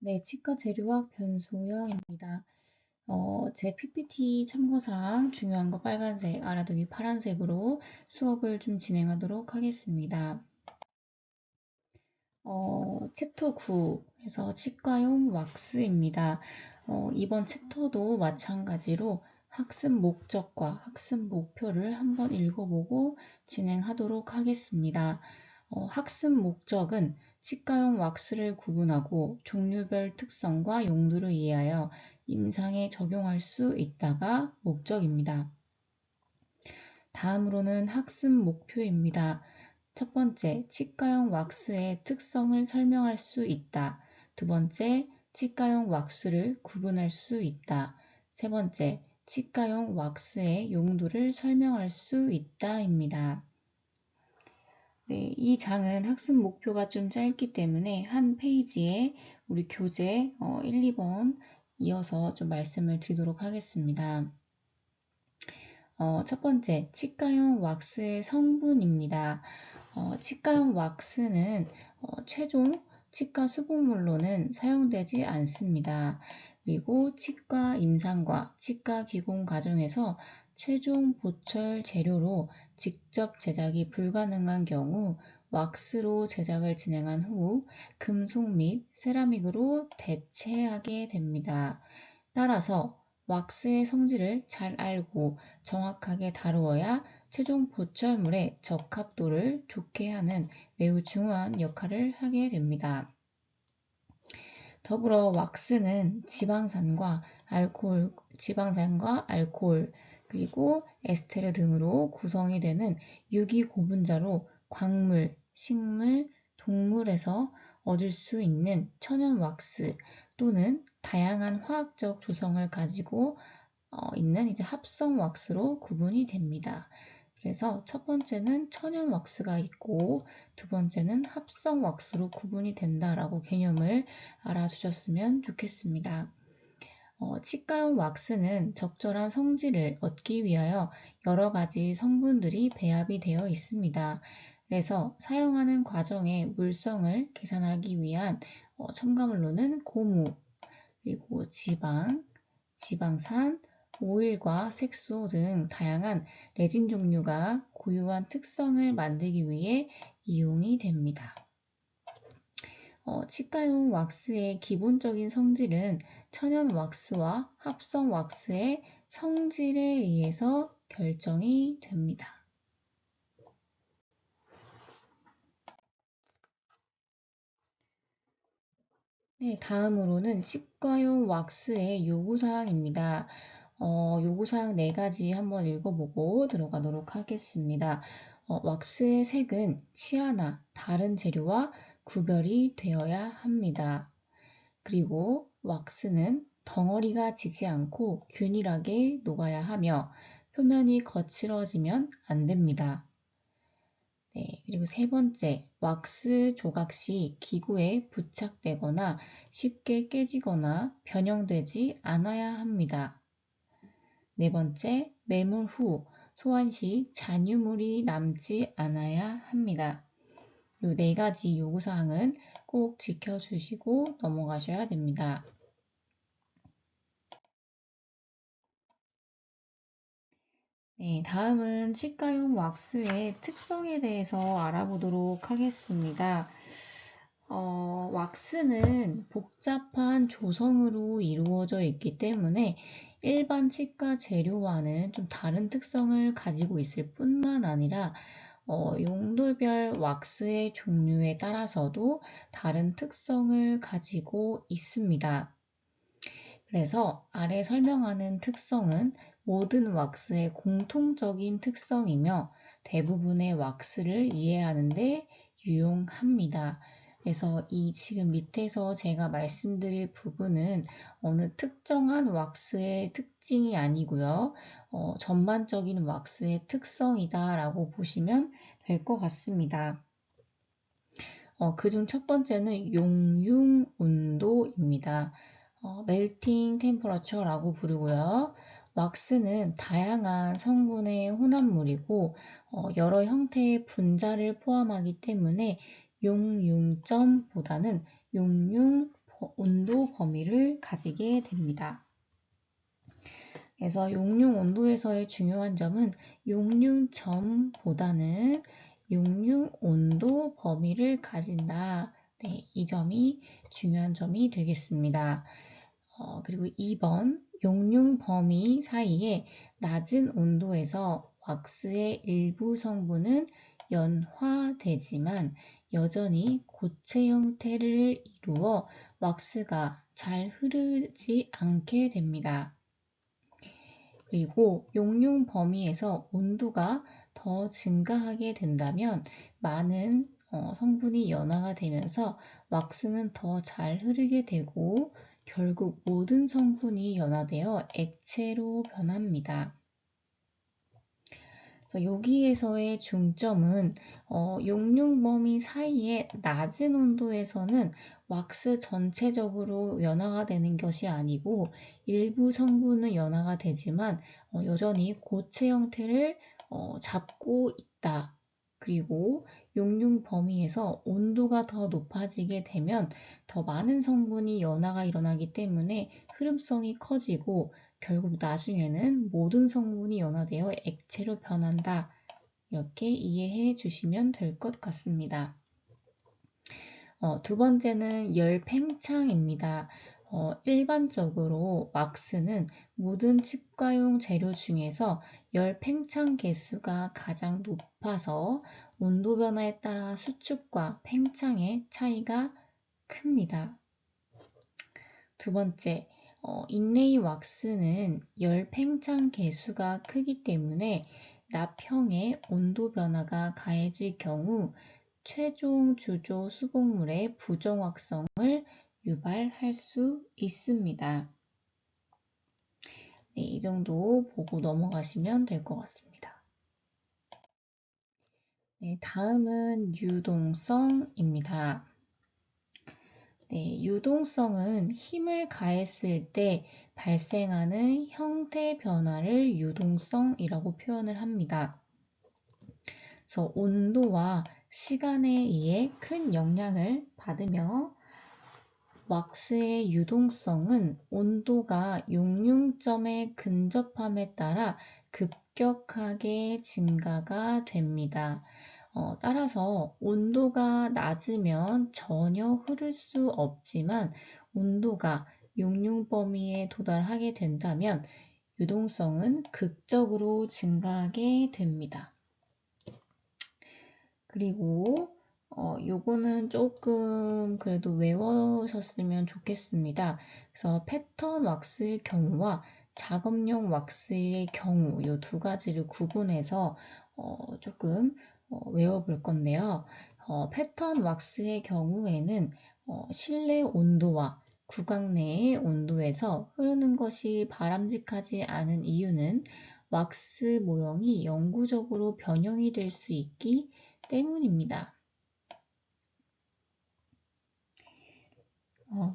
네, 치과 재료학 변소영입니다. 제 PPT 참고사항 중요한 거 빨간색, 알아두기 파란색으로 수업을 좀 진행하도록 하겠습니다. 챕터 9에서 치과용 왁스입니다. 이번 챕터도 마찬가지로 학습 목적과 학습 목표를 한번 읽어보고 진행하도록 하겠습니다. 학습 목적은 치과용 왁스를 구분하고 종류별 특성과 용도를 이해하여 임상에 적용할 수 있다가 목적입니다. 다음으로는 학습 목표입니다. 첫 번째, 치과용 왁스의 특성을 설명할 수 있다. 두 번째, 치과용 왁스를 구분할 수 있다. 세 번째, 치과용 왁스의 용도를 설명할 수 있다입니다. 네, 이 장은 학습 목표가 좀 짧기 때문에 한 페이지에 우리 교재 1, 2번 이어서 좀 말씀을 드리도록 하겠습니다. 첫 번째, 치과용 왁스의 성분입니다. 치과용 왁스는 최종 치과 수복물로는 사용되지 않습니다. 그리고 치과 임상과 치과 기공 과정에서 최종 보철 재료로 직접 제작이 불가능한 경우 왁스로 제작을 진행한 후 금속 및 세라믹으로 대체하게 됩니다. 따라서 왁스의 성질을 잘 알고 정확하게 다루어야 최종 보철물의 적합도를 좋게 하는 매우 중요한 역할을 하게 됩니다. 더불어 왁스는 지방산과 알코올, 그리고 에스테르 등으로 구성이 되는 유기 고분자로 광물, 식물, 동물에서 얻을 수 있는 천연 왁스 또는 다양한 화학적 조성을 가지고 있는 이제 합성 왁스로 구분이 됩니다. 그래서 첫 번째는 천연 왁스가 있고 두 번째는 합성 왁스로 구분이 된다라고 개념을 알아주셨으면 좋겠습니다. 치과용 왁스는 적절한 성질을 얻기 위하여 여러 가지 성분들이 배합이 되어 있습니다. 그래서 사용하는 과정의 물성을 계산하기 위한 첨가물로는 고무, 그리고 지방, 지방산, 오일과 색소 등 다양한 레진 종류가 고유한 특성을 만들기 위해 이용이 됩니다. 치과용 왁스의 기본적인 성질은 천연 왁스와 합성 왁스의 성질에 의해서 결정이 됩니다. 네, 다음으로는 치과용 왁스의 요구사항입니다. 요구사항 4가지 한번 읽어보고 들어가도록 하겠습니다. 왁스의 색은 치아나 다른 재료와 구별이 되어야 합니다. 그리고 왁스는 덩어리가 지지 않고 균일하게 녹아야 하며 표면이 거칠어지면 안 됩니다. 네, 그리고 세 번째, 왁스 조각 시 기구에 부착되거나 쉽게 깨지거나 변형되지 않아야 합니다. 네 번째, 매몰 후 소환 시 잔유물이 남지 않아야 합니다. 이 4가지 요구사항은 꼭 지켜주시고 넘어가셔야 됩니다. 네, 다음은 치과용 왁스의 특성에 대해서 알아보도록 하겠습니다. 왁스는 복잡한 조성으로 이루어져 있기 때문에 일반 치과 재료와는 좀 다른 특성을 가지고 있을 뿐만 아니라 용도별 왁스의 종류에 따라서도 다른 특성을 가지고 있습니다. 그래서 아래 설명하는 특성은 모든 왁스의 공통적인 특성이며 대부분의 왁스를 이해하는 데 유용합니다. 그래서 이 지금 밑에서 제가 말씀드릴 부분은 어느 특정한 왁스의 특징이 아니고요. 전반적인 왁스의 특성이다 라고 보시면 될 것 같습니다. 그중 첫 번째는 용융 온도입니다. 멜팅 템퍼러처라고 부르고요. 왁스는 다양한 성분의 혼합물이고 여러 형태의 분자를 포함하기 때문에 용융점보다는 용융 온도 범위를 가지게 됩니다. 그래서 용융 온도에서의 중요한 점은 용융점보다는 용융 온도 범위를 가진다. 네, 이 점이 중요한 점이 되겠습니다. 그리고 2번 용융 범위 사이에 낮은 온도에서 왁스의 일부 성분은 연화되지만 여전히 고체 형태를 이루어 왁스가 잘 흐르지 않게 됩니다. 그리고 용융 범위에서 온도가 더 증가하게 된다면 많은 성분이 연화가 되면서 왁스는 더 잘 흐르게 되고 결국 모든 성분이 연화되어 액체로 변합니다. 여기에서의 중점은 용융 범위 사이의 낮은 온도에서는 왁스 전체적으로 연화가 되는 것이 아니고 일부 성분은 연화가 되지만 여전히 고체 형태를 잡고 있다. 그리고 용융 범위에서 온도가 더 높아지게 되면 더 많은 성분이 연화가 일어나기 때문에 흐름성이 커지고 결국 나중에는 모든 성분이 연화되어 액체로 변한다. 이렇게 이해해 주시면 될 것 같습니다. 두 번째는 열 팽창입니다. 일반적으로 왁스는 모든 치과용 재료 중에서 열 팽창 개수가 가장 높아서 온도 변화에 따라 수축과 팽창의 차이가 큽니다. 두 번째, 인레이 왁스는 열 팽창 개수가 크기 때문에 납형의 온도 변화가 가해질 경우 최종 주조 수복물의 부정확성을 유발할 수 있습니다. 네, 이 정도 보고 넘어가시면 될 것 같습니다. 네, 다음은 유동성입니다. 네, 유동성은 힘을 가했을 때 발생하는 형태 변화를 유동성이라고 표현을 합니다. 그래서 온도와 시간에 의해 큰 영향을 받으며 왁스의 유동성은 온도가 용융점에 근접함에 따라 급격하게 증가가 됩니다. 따라서 온도가 낮으면 전혀 흐를 수 없지만 온도가 용융 범위에 도달하게 된다면 유동성은 극적으로 증가하게 됩니다. 그리고 요거는 조금 그래도 외워셨으면 좋겠습니다. 그래서 패턴 왁스의 경우와 작업용 왁스의 경우 이 두 가지를 구분해서 조금 외워볼 건데요. 패턴 왁스의 경우에는 실내 온도와 구강 내의 온도에서 흐르는 것이 바람직하지 않은 이유는 왁스 모형이 영구적으로 변형이 될 수 있기 때문입니다.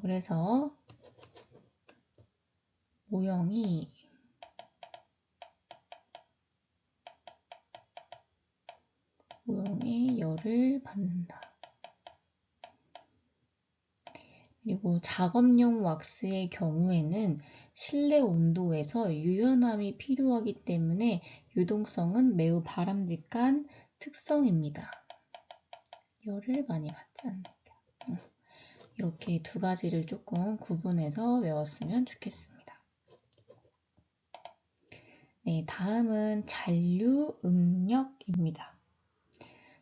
그래서 모형의 열을 받는다. 그리고 작업용 왁스의 경우에는 실내 온도에서 유연함이 필요하기 때문에 유동성은 매우 바람직한 특성입니다. 열을 많이 받지 않는다. 이렇게 두 가지를 조금 구분해서 외웠으면 좋겠습니다. 네, 다음은 잔류응력입니다.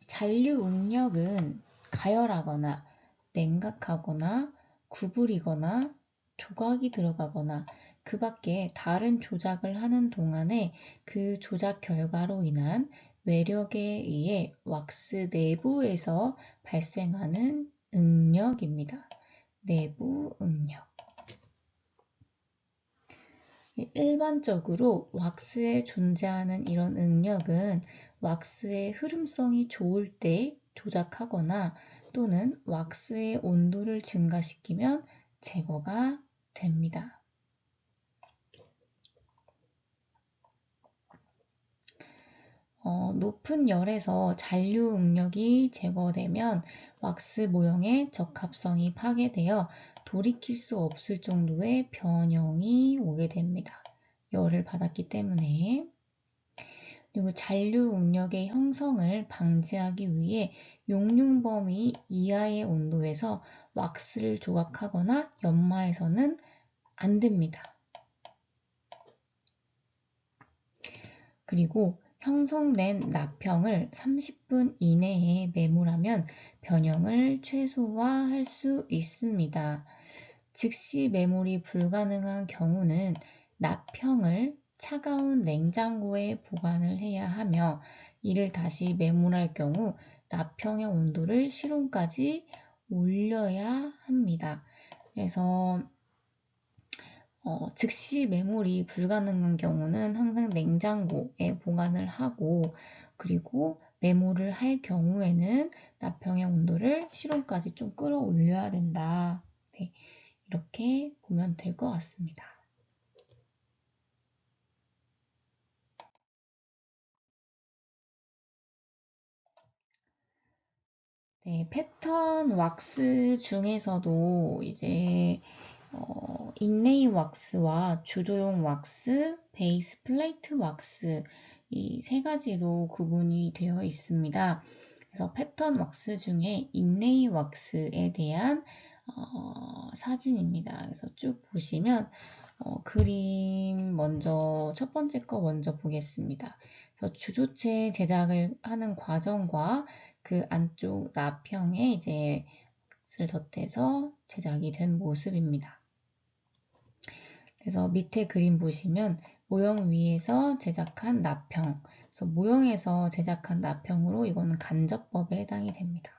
잔류응력은 가열하거나 냉각하거나 구부리거나 조각이 들어가거나 그 밖에 다른 조작을 하는 동안에 그 조작 결과로 인한 외력에 의해 왁스 내부에서 발생하는 응력입니다. 내부 응력. 일반적으로 왁스에 존재하는 이런 응력은 왁스의 흐름성이 좋을 때 조작하거나 또는 왁스의 온도를 증가시키면 제거가 됩니다. 높은 열에서 잔류 응력이 제거되면 왁스 모형의 적합성이 파괴되어 돌이킬 수 없을 정도의 변형이 오게 됩니다. 열을 받았기 때문에. 그리고 잔류 응력의 형성을 방지하기 위해 용융 범위 이하의 온도에서 왁스를 조각하거나 연마해서는 안 됩니다. 그리고 형성된 납형을 30분 이내에 매몰하면 변형을 최소화할 수 있습니다. 즉시 매몰이 불가능한 경우는 납형을 차가운 냉장고에 보관을 해야 하며 이를 다시 매몰할 경우 납형의 온도를 실온까지 올려야 합니다. 그래서 즉시 매몰이 불가능한 경우는 항상 냉장고에 보관을 하고 그리고 매몰을 할 경우에는 납형의 온도를 실온까지 좀 끌어올려야 된다. 네, 이렇게 보면 될 것 같습니다. 네, 패턴 왁스 중에서도 이제 인레이 왁스와 주조용 왁스, 베이스 플레이트 왁스 이 세 가지로 구분이 되어 있습니다. 그래서 패턴 왁스 중에 인레이 왁스에 대한 사진입니다. 그래서 쭉 보시면 그림 먼저 첫 번째 거 먼저 보겠습니다. 그래서 주조체 제작을 하는 과정과 그 안쪽 납형에 이제 왁스를 덧대서 제작이 된 모습입니다. 그래서 밑에 그림 보시면 모형 위에서 제작한 납형, 그래서 모형에서 제작한 납형으로 이거는 간접법에 해당이 됩니다.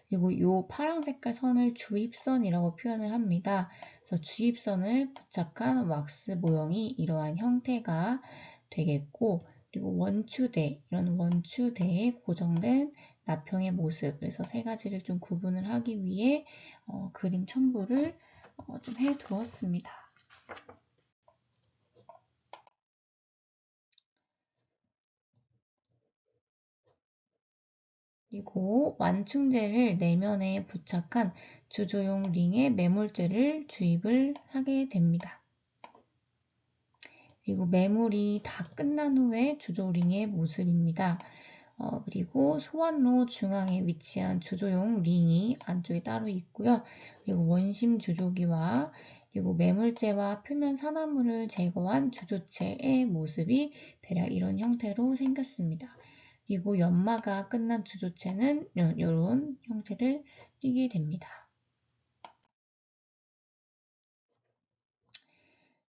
그리고 이 파란 색깔 선을 주입선이라고 표현을 합니다. 그래서 주입선을 부착한 왁스 모형이 이러한 형태가 되겠고, 그리고 원추대, 이런 원추대에 고정된 납형의 모습, 그래서 세 가지를 좀 구분을 하기 위해 그림 첨부를 좀 해두었습니다. 그리고 완충제를 내면에 부착한 주조용 링에 매몰제를 주입을 하게 됩니다. 그리고 매몰이 다 끝난 후에 주조링의 모습입니다. 그리고 소환로 중앙에 위치한 주조용 링이 안쪽에 따로 있고요. 그리고 원심 주조기와 그리고 매몰제와 표면 산화물을 제거한 주조체의 모습이 대략 이런 형태로 생겼습니다. 그리고 연마가 끝난 주조체는 이런 형태를 띠게 됩니다.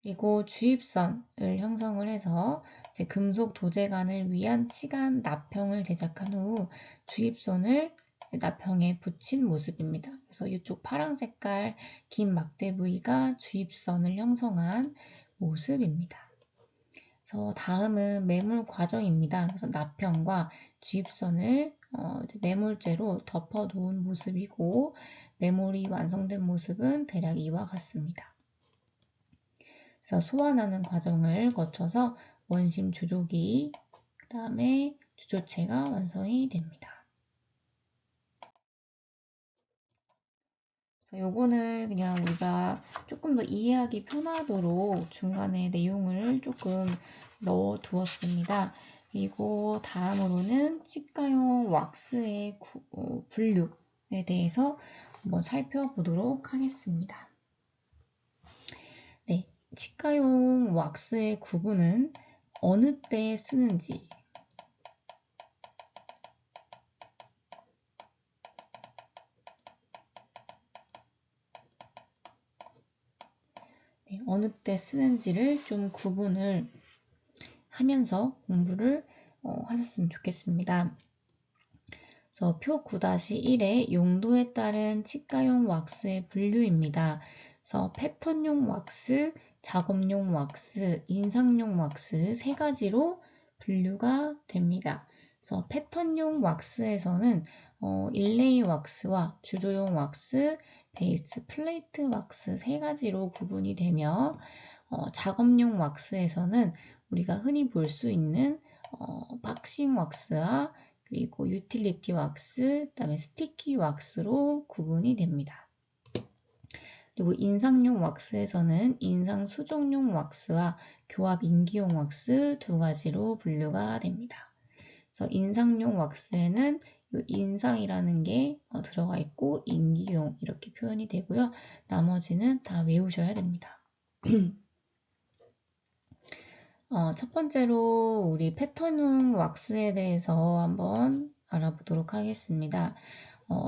그리고 주입선을 형성을 해서 이제 금속 도제관을 위한 치간 납형을 제작한 후 주입선을 납형에 붙인 모습입니다. 그래서 이쪽 파란 색깔 긴 막대 부위가 주입선을 형성한 모습입니다. 그래서 다음은 매몰 과정입니다. 그래서 납형과 주입선을 매몰제로 덮어 놓은 모습이고 매몰이 완성된 모습은 대략 이와 같습니다. 그래서 소환하는 과정을 거쳐서 원심 주조기, 그 다음에 주조체가 완성이 됩니다. 그래서 요거는 그냥 우리가 조금 더 이해하기 편하도록 중간에 내용을 조금 넣어 두었습니다. 그리고 다음으로는 치과용 왁스의 분류에 대해서 한번 살펴보도록 하겠습니다. 네, 치과용 왁스의 구분은 어느 때 쓰는지, 어느 때 쓰는지를 좀 구분을 하면서 공부를 하셨으면 좋겠습니다. 그래서 표 9-1의 용도에 따른 치과용 왁스의 분류입니다. 그래서 패턴용 왁스, 작업용 왁스, 인상용 왁스 세 가지로 분류가 됩니다. 그래서 패턴용 왁스에서는 일레이 왁스와 주조용 왁스, 베이스 플레이트 왁스 세 가지로 구분이 되며 작업용 왁스에서는 우리가 흔히 볼 수 있는 박싱 왁스와 그리고 유틸리티 왁스, 그다음에 스티키 왁스로 구분이 됩니다. 그리고 인상용 왁스에서는 인상 수정용 왁스와 교합 인기용 왁스 두 가지로 분류가 됩니다. 그래서 인상용 왁스에는 이 인상이라는 게 들어가 있고 인기용 이렇게 표현이 되고요. 나머지는 다 외우셔야 됩니다. 첫 번째로 우리 패턴용 왁스에 대해서 한번 알아보도록 하겠습니다.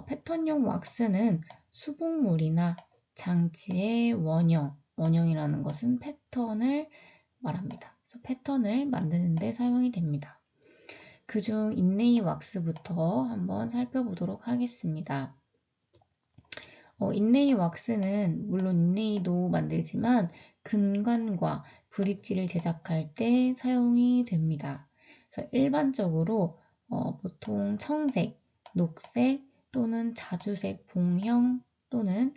패턴용 왁스는 수북물이나 장치의 원형이라는 것은 패턴을 말합니다. 그래서 패턴을 만드는 데 사용이 됩니다. 그중 인레이 왁스부터 한번 살펴보도록 하겠습니다. 인레이 왁스는 물론 인레이도 만들지만 금관과 브릿지를 제작할 때 사용이 됩니다. 그래서 일반적으로 보통 청색, 녹색 또는 자주색 봉형 또는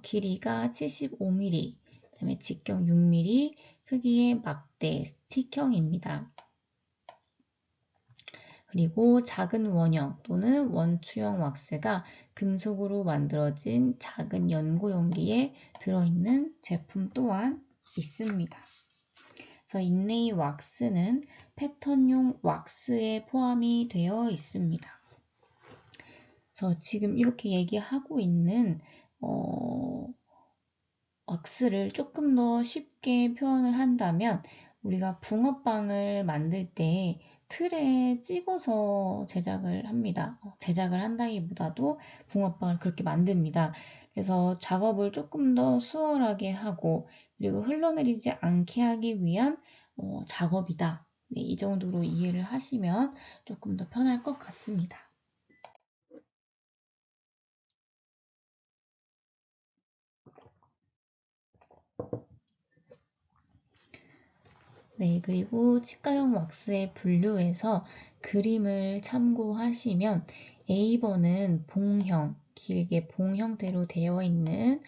길이가 75mm, 그다음에 직경 6mm, 크기의 막대 스틱형입니다. 그리고 작은 원형 또는 원추형 왁스가 금속으로 만들어진 작은 연고용기에 들어있는 제품 또한 있습니다. 그래서 인레이 왁스는 패턴용 왁스에 포함이 되어 있습니다. 그래서 지금 이렇게 얘기하고 있는 왁스를 조금 더 쉽게 표현을 한다면 우리가 붕어빵을 만들 때 틀에 찍어서 제작을 합니다. 제작을 한다기보다도 붕어빵을 그렇게 만듭니다. 그래서 작업을 조금 더 수월하게 하고 그리고 흘러내리지 않게 하기 위한 작업이다. 네, 이 정도로 이해를 하시면 조금 더 편할 것 같습니다. 네, 그리고 치과용 왁스의 분류에서 그림을 참고하시면 A번은 봉형, 길게 봉 형태로 되어 있는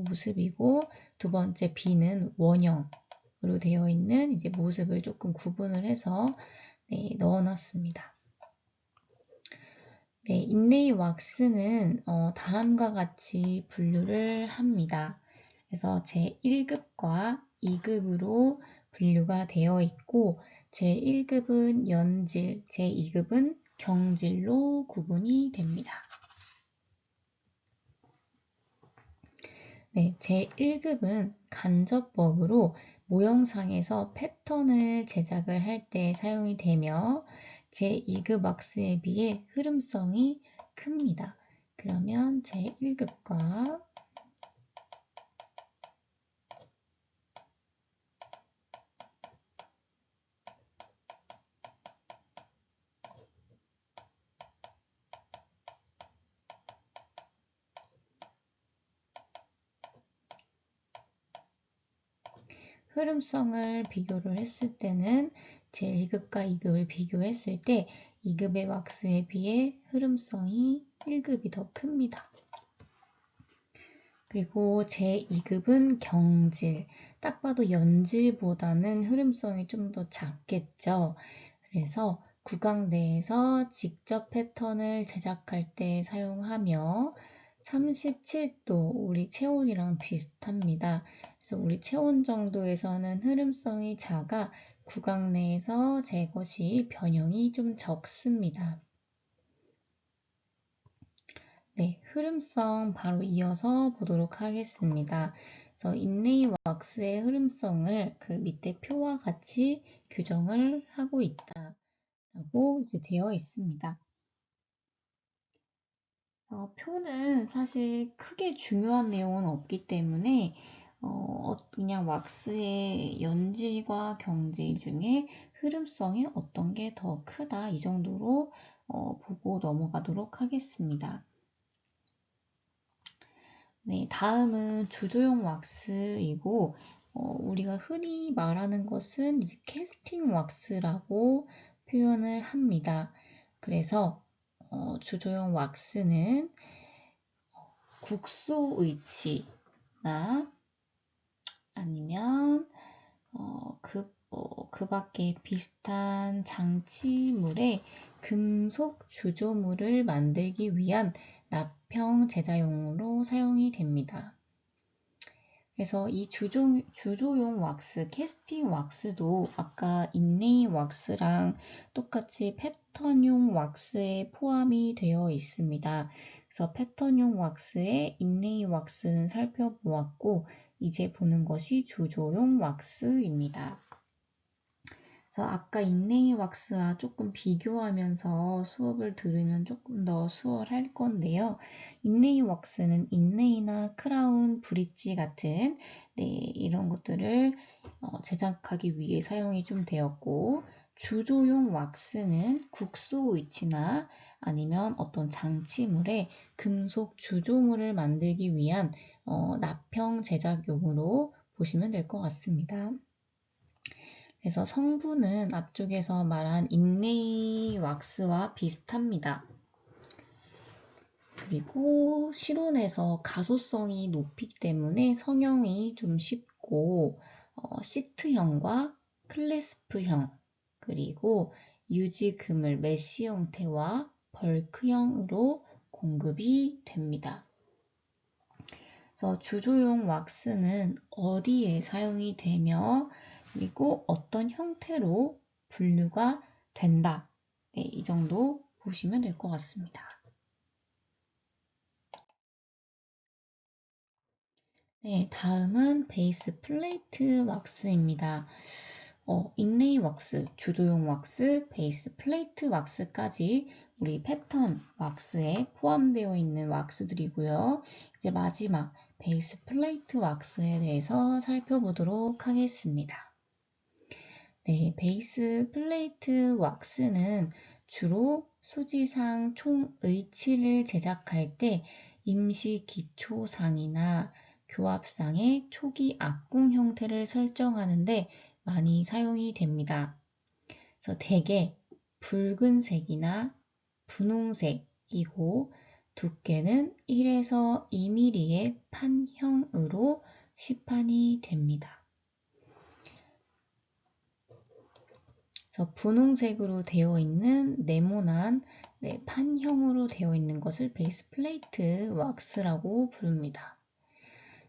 모습이고 두 번째 B는 원형으로 되어 있는 이제 모습을 조금 구분을 해서 넣어놨습니다. 네, 인레이 왁스는 다음과 같이 분류를 합니다. 그래서 제1급과 2급으로 분류가 되어 있고 제1급은 연질, 제2급은 경질로 구분이 됩니다. 네, 제1급은 간접법으로 모형상에서 패턴을 제작을 할 때 사용이 되며 제2급 왁스에 비해 흐름성이 큽니다. 그러면 제1급과 흐름성을 비교를 했을 때는 제1급과 2급을 비교했을 때 2급의 왁스에 비해 흐름성이 1급이 더 큽니다. 그리고 제2급은 경질, 딱 봐도 연질보다는 흐름성이 좀 더 작겠죠. 그래서 구강대에서 직접 패턴을 제작할 때 사용하며 37도 우리 체온이랑 비슷합니다. 그래서 우리 체온 정도에서는 흐름성이 작아 구강 내에서 제거 시 변형이 좀 적습니다. 네, 흐름성 바로 이어서 보도록 하겠습니다. 그래서 인레이 왁스의 흐름성을 그 밑에 표와 같이 규정을 하고 있다라고 이제 되어 있습니다. 표는 사실 크게 중요한 내용은 없기 때문에 그냥 왁스의 연질과 경질 중에 흐름성이 어떤 게 더 크다 이 정도로 보고 넘어가도록 하겠습니다. 네, 다음은 주조용 왁스이고 우리가 흔히 말하는 것은 이제 캐스팅 왁스라고 표현을 합니다. 그래서 주조용 왁스는 국소 의치나 아니면 그 밖에 비슷한 장치물에 금속 주조물을 만들기 위한 납형 제자용으로 사용이 됩니다. 그래서 이 주조용 왁스, 캐스팅 왁스도 아까 인레이 왁스랑 똑같이 패턴용 왁스에 포함이 되어 있습니다. 그래서 패턴용 왁스에 인레이 왁스는 살펴보았고, 이제 보는 것이 주조용 왁스입니다. 그래서 아까 인레이 왁스와 조금 비교하면서 수업을 들으면 조금 더 수월할 건데요. 인레이 왁스는 인레이나 크라운, 브릿지 같은 이런 것들을 제작하기 위해 사용이 좀 되었고, 주조용 왁스는 국소 위치나 아니면 어떤 장치물에 금속 주조물을 만들기 위한 납형 제작용으로 보시면 될 것 같습니다. 그래서 성분은 앞쪽에서 말한 인레이 왁스와 비슷합니다. 그리고 실온에서 가소성이 높기 때문에 성형이 좀 쉽고 시트형과 클래스프형 그리고 유지 그물 메쉬 형태와 벌크형으로 공급이 됩니다. 그래서 주조용 왁스는 어디에 사용이 되며 그리고 어떤 형태로 분류가 된다. 이 정도 보시면 될 것 같습니다. 다음은 베이스 플레이트 왁스입니다. 인레이 왁스, 주조용 왁스, 베이스 플레이트 왁스까지 우리 패턴 왁스에 포함되어 있는 왁스들이고요. 이제 마지막 베이스 플레이트 왁스에 대해서 살펴보도록 하겠습니다. 베이스 플레이트 왁스는 주로 수지상 총의치를 제작할 때 임시 기초상이나 교합상의 초기 악궁 형태를 설정하는데 많이 사용이 됩니다. 그래서 대개 붉은색이나 분홍색이고 두께는 1에서 2mm의 판형으로 시판이 됩니다. 그래서 분홍색으로 되어 있는 네모난 판형으로 되어 있는 것을 베이스 플레이트 왁스라고 부릅니다.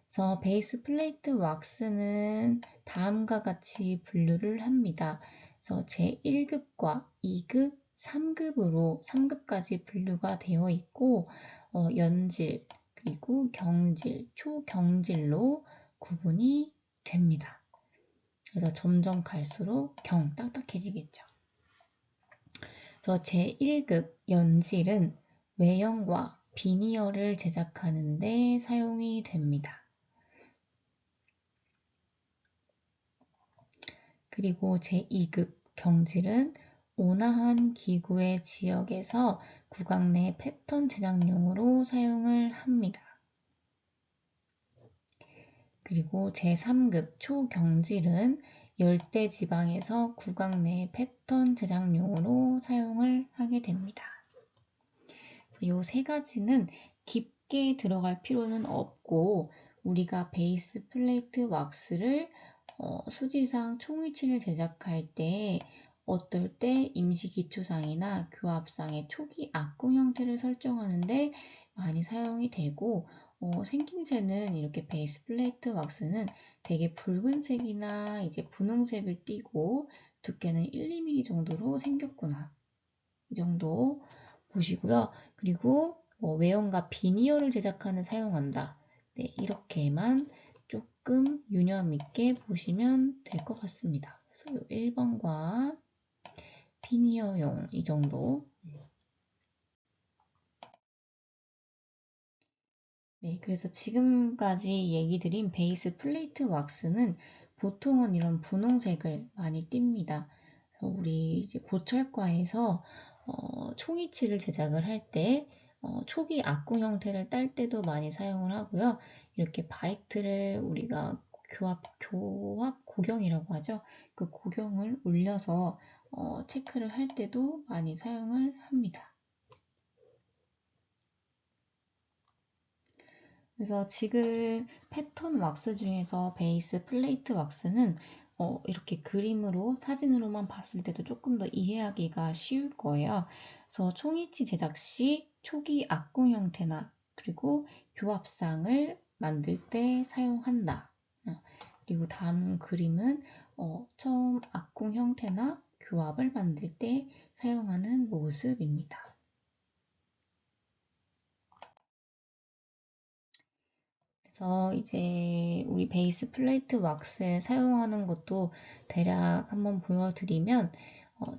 그래서 베이스 플레이트 왁스는 다음과 같이 분류를 합니다. 그래서 제1급과 2급, 3급으로 3급까지 분류가 되어 있고 연질, 그리고 경질, 초경질로 구분이 됩니다. 그래서 점점 갈수록 딱딱해지겠죠. 그래서 제1급 연질은 외형과 비니어를 제작하는 데 사용이 됩니다. 그리고 제2급 경질은 온화한 기구의 지역에서 구강 내 패턴 제작용으로 사용을 합니다. 그리고 제3급 초경질은 열대 지방에서 구강 내 패턴 제작용으로 사용을 하게 됩니다. 이 세 가지는 깊게 들어갈 필요는 없고 우리가 베이스 플레이트 왁스를 수지상 총위치를 제작할 때 어떨 때 임시 기초상이나 교합상의 초기 악궁 형태를 설정하는데 많이 사용이 되고 생김새는 이렇게 베이스 플레이트 왁스는 되게 붉은색이나 이제 분홍색을 띠고 두께는 1, 2mm 정도로 생겼구나. 이 정도 보시고요. 그리고 외형과 비니어를 제작하는 사용한다. 이렇게만 조금 유념 있게 보시면 될 것 같습니다. 그래서 1번과 비니어용 이 정도. 그래서 지금까지 얘기 드린 베이스 플레이트 왁스는 보통은 이런 분홍색을 많이 띱니다. 그래서 우리 이제 보철과에서 총이치를 제작을 할 때 초기 악궁 형태를 딸 때도 많이 사용을 하고요. 이렇게 바이트를 우리가 교합 고경이라고 하죠. 그 고경을 올려서 체크를 할 때도 많이 사용을 합니다. 그래서 지금 패턴 왁스 중에서 베이스 플레이트 왁스는 이렇게 그림으로 사진으로만 봤을 때도 조금 더 이해하기가 쉬울 거예요. 그래서 총이치 제작 시 초기 악궁 형태나 그리고 교합상을 만들 때 사용한다. 그리고 다음 그림은 처음 악궁 형태나 교합을 만들 때 사용하는 모습입니다. 그래서 이제 우리 베이스 플레이트 왁스에 사용하는 것도 대략 한번 보여드리면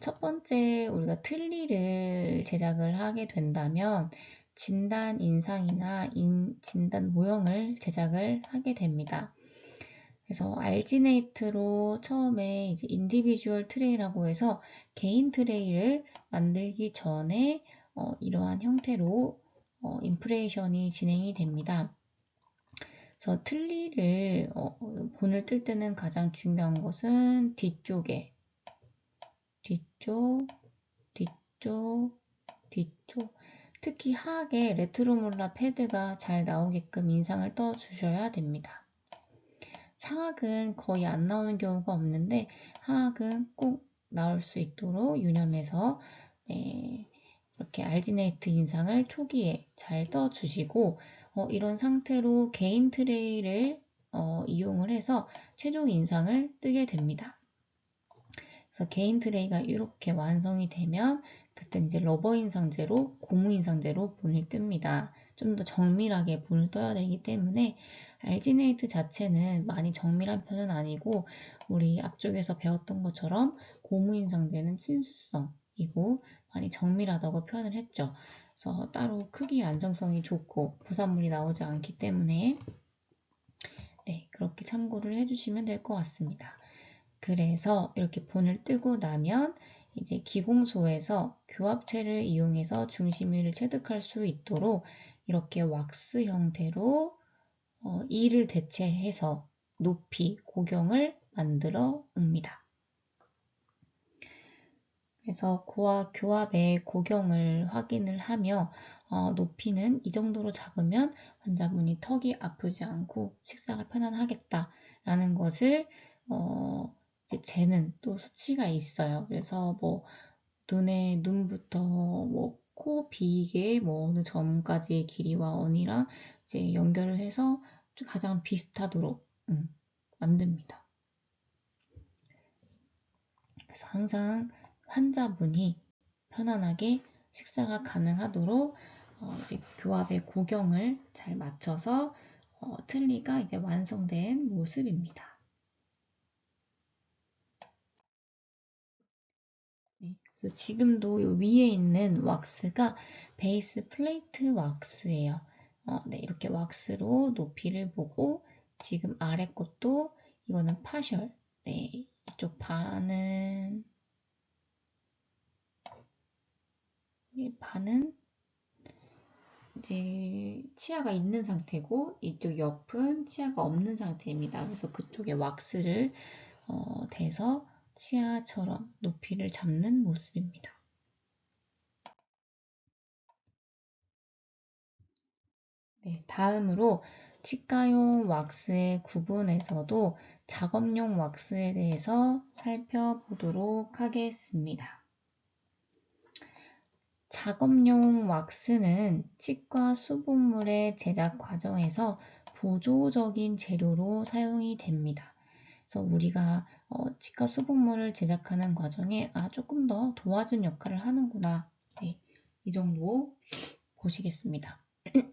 첫 번째 우리가 틀니를 제작을 하게 된다면 진단 인상이나 진단 모형을 제작을 하게 됩니다. 그래서 알지네이트로 처음에 이제 인디비주얼 트레이라고 해서 개인 트레이를 만들기 전에 이러한 형태로 인프레이션이 진행이 됩니다. 그래서 틀니를 본을 뜰 때는 가장 중요한 것은 뒤쪽, 뒤쪽, 뒤쪽. 특히 하악에 레트로몰라 패드가 잘 나오게끔 인상을 떠 주셔야 됩니다. 상악은 거의 안 나오는 경우가 없는데 하악은 꼭 나올 수 있도록 유념해서 이렇게 알지네이트 인상을 초기에 잘 떠주시고 이런 상태로 개인 트레이를 이용을 해서 최종 인상을 뜨게 됩니다. 그래서 개인 트레이가 이렇게 완성이 되면 그때는 이제 러버 인상제로 고무 인상제로 본을 뜹니다. 좀 더 정밀하게 본을 떠야 되기 때문에 알지네이트 자체는 많이 정밀한 편은 아니고 우리 앞쪽에서 배웠던 것처럼 고무 인상제는 친수성이고 많이 정밀하다고 표현을 했죠. 그래서 따로 크기 안정성이 좋고 부산물이 나오지 않기 때문에 그렇게 참고를 해주시면 될 것 같습니다. 그래서 이렇게 본을 뜨고 나면 이제 기공소에서 교합체를 이용해서 중심위를 체득할 수 있도록 이렇게 왁스 형태로 이를 대체해서 높이 고경을 만들어 옵니다. 그래서 고와 교합의 고경을 확인을 하며 높이는 이 정도로 잡으면 환자분이 턱이 아프지 않고 식사가 편안하겠다라는 것을 이제 재는 또 수치가 있어요. 그래서 뭐 눈부터 뭐 코, 비계 뭐 어느 점까지의 길이와 원이랑 이제 연결을 해서 가장 비슷하도록 만듭니다. 그래서 항상 환자분이 편안하게 식사가 가능하도록 이제 교합의 고경을 잘 맞춰서 틀니가 이제 완성된 모습입니다. 네, 그래서 지금도 요 위에 있는 왁스가 베이스 플레이트 왁스예요. 네, 이렇게 왁스로 높이를 보고 지금 아래 것도 이거는 파셜. 네, 이쪽 반은 이제 치아가 있는 상태고 이쪽 옆은 치아가 없는 상태입니다. 그래서 그쪽에 왁스를 대서 치아처럼 높이를 잡는 모습입니다. 네, 다음으로 치과용 왁스의 구분에서도 작업용 왁스에 대해서 살펴보도록 하겠습니다. 작업용 왁스는 치과 수복물의 제작 과정에서 보조적인 재료로 사용이 됩니다. 그래서 우리가 치과 수복물을 제작하는 과정에 조금 더 도와준 역할을 하는구나. 네, 이 정도 보시겠습니다.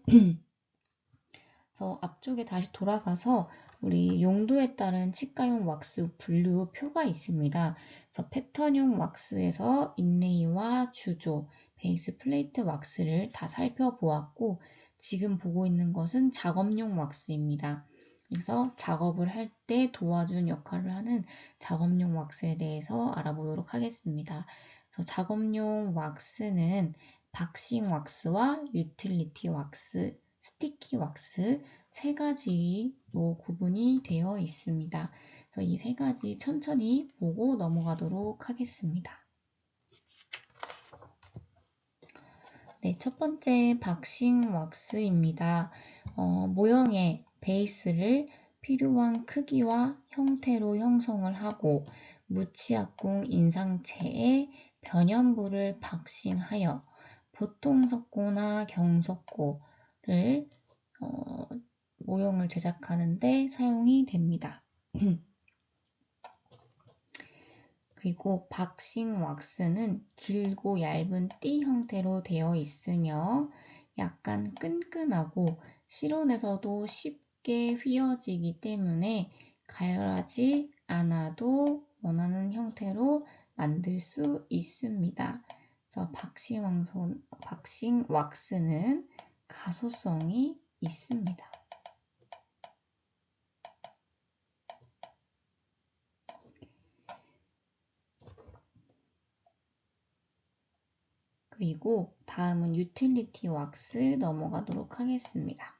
그래서 앞쪽에 다시 돌아가서 우리 용도에 따른 치과용 왁스 분류표가 있습니다. 그래서 패턴용 왁스에서 인레이와 주조, 베이스 플레이트 왁스를 다 살펴보았고 지금 보고 있는 것은 작업용 왁스입니다. 그래서 작업을 할 때 도와준 역할을 하는 작업용 왁스에 대해서 알아보도록 하겠습니다. 그래서 작업용 왁스는 박싱 왁스와 유틸리티 왁스, 스티키 왁스 세 가지로 구분이 되어 있습니다. 그래서 이 세 가지 천천히 보고 넘어가도록 하겠습니다. 네, 첫 번째 박싱 왁스입니다. 모형의 베이스를 필요한 크기와 형태로 형성을 하고 무치악궁 인상체에 변연부를 박싱하여 보통 석고나 경석고를 모형을 제작하는데 사용이 됩니다. 그리고 박싱 왁스는 길고 얇은 띠 형태로 되어 있으며 약간 끈끈하고 실온에서도 쉽게 휘어지기 때문에 가열하지 않아도 원하는 형태로 만들 수 있습니다. 그래서 박싱 왁스는 가소성이 있습니다. 그리고 다음은 유틸리티 왁스 넘어가도록 하겠습니다.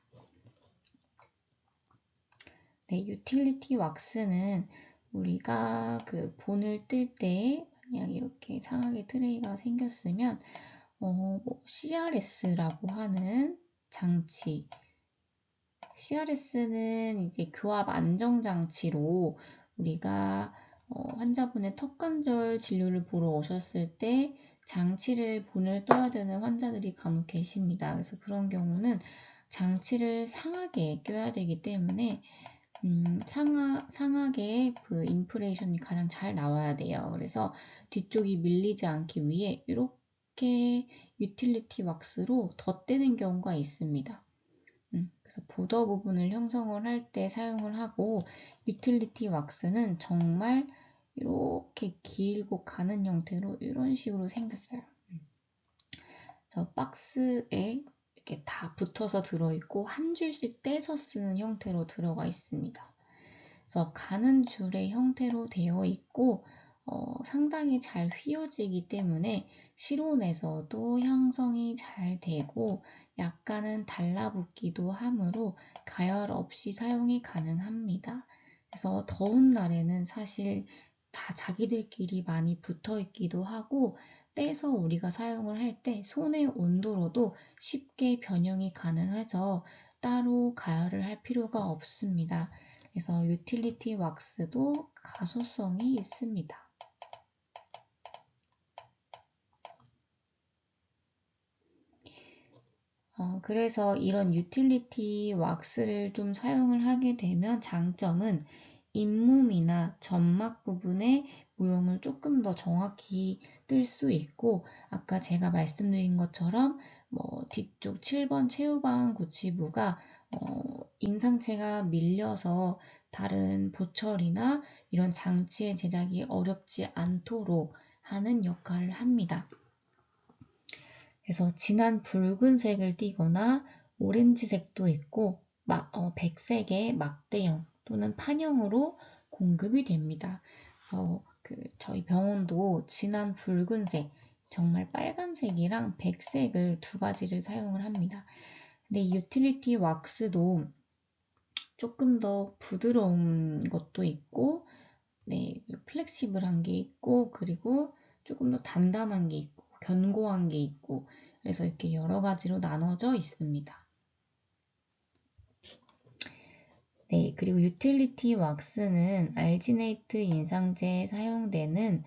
네, 유틸리티 왁스는 우리가 그 본을 뜰 때 만약 이렇게 상하게 트레이가 생겼으면 CRS라고 하는 장치, CRS는 이제 교합 안정 장치로 우리가 환자분의 턱관절 진료를 보러 오셨을 때 장치를 본을 떠야 되는 환자들이 간혹 계십니다. 그래서 그런 경우는 장치를 상하게 껴야 되기 때문에 상하게 그 인프레이션이 가장 잘 나와야 돼요. 그래서 뒤쪽이 밀리지 않기 위해 이렇게 유틸리티 왁스로 덧대는 경우가 있습니다. 그래서 보더 부분을 형성을 할 때 사용을 하고 유틸리티 왁스는 정말 이렇게 길고 가는 형태로 이런 식으로 생겼어요. 그래서 박스에 이렇게 다 붙어서 들어있고 한 줄씩 떼서 쓰는 형태로 들어가 있습니다. 그래서 가는 줄의 형태로 되어 있고 상당히 잘 휘어지기 때문에 실온에서도 형성이 잘 되고 약간은 달라붙기도 하므로 가열 없이 사용이 가능합니다. 그래서 더운 날에는 사실 다 자기들끼리 많이 붙어 있기도 하고 떼서 우리가 사용을 할 때 손의 온도로도 쉽게 변형이 가능해서 따로 가열을 할 필요가 없습니다. 그래서 유틸리티 왁스도 가소성이 있습니다. 그래서 이런 유틸리티 왁스를 좀 사용을 하게 되면 장점은 잇몸이나 점막 부분의 모형을 조금 더 정확히 뜰 수 있고 아까 제가 말씀드린 것처럼 뒤쪽 7번 최후방 구치부가 인상체가 밀려서 다른 보철이나 이런 장치의 제작이 어렵지 않도록 하는 역할을 합니다. 그래서 진한 붉은색을 띠거나 오렌지색도 있고 백색의 막대형 또는 판형으로 공급이 됩니다. 그래서 저희 병원도 진한 붉은색, 정말 빨간색이랑 백색을 두 가지를 사용을 합니다. 근데 유틸리티 왁스도 조금 더 부드러운 것도 있고, 네, 플렉시블한 게 있고, 그리고 조금 더 단단한 게 있고, 견고한 게 있고, 그래서 이렇게 여러 가지로 나눠져 있습니다. 네, 그리고 유틸리티 왁스는 알지네이트 인상제에 사용되는